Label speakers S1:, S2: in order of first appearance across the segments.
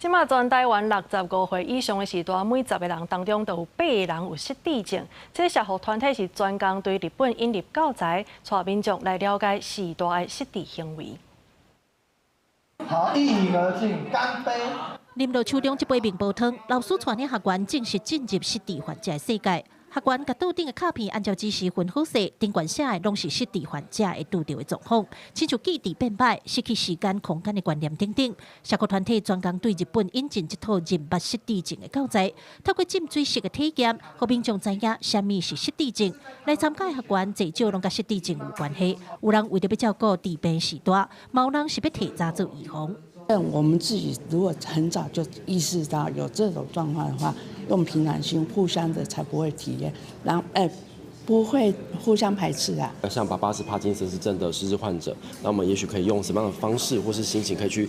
S1: 即马全台湾65岁以上的时代，每10个人当中都有8个人有失智症。这社福团体是专工对日本引入教材，带民众来了解时代的失智行为。
S2: 好，一饮而尽，干杯！
S3: 啉落手中一杯面包汤，老师带领学员正式进入失智患者的世界。学员甲桌顶的卡片按照指示分好势，顶管写的拢是失智患者会遇到的状况，亲像记忆变歹、失去时间、空间的观念等等。社区团体专工对日本引进一套认捌失智症的教材，透过浸水式的体验，让民众知影什么是失智症。来参加的学员最少拢甲失智症有关系，有人为了要照顾治病时代，有人是要提早做预防。
S4: 我们自己如果很早就意识到有这种状况的话，用平常心互相的才不会体验，然后不会互相排斥啊。
S5: 像爸爸是帕金森氏症的失智患者，那我们也许可以用什么样的方式或是心情，可以去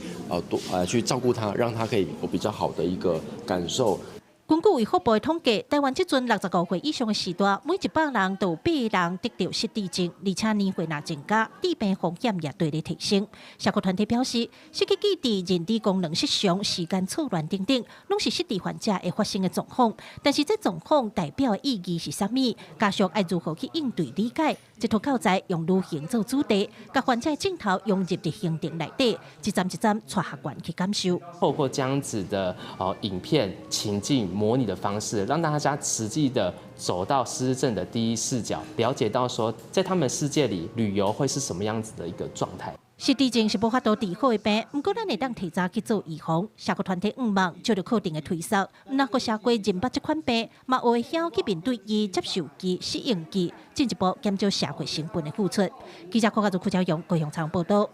S5: 去照顾他，让他可以有比较好的一个感受。
S3: 根据卫福部的统计，台湾这阵65岁以上的时代，每100人都有8个人得到失智症，而且年岁若增加，致病风险也对咧提升。社区团体表示，失去记忆、认知功能失常、时间错乱等等，拢是失智患者会发生的状况。但是这状况代表的意义是啥物？家属要如何去应对理解？这套教材用旅行做主题，把患者的镜头融入伫行程内底，一站一站带学员去感受。
S6: 透过这样子的影片情境模拟的方式，让大家实际的走到失智症的第一视角，了解到说在他们世界里旅游会是什么样子的一个状态。
S3: 失智症是无法度治好的病，不过咱会当提早去做预防。社区团体望就着课程的推缩，若个社会认捌这款病，嘛会晓去面对伊、接受其、适应其，进一步减少社会成本的付出。记者柯家做邱朝阳、高雄采访报道。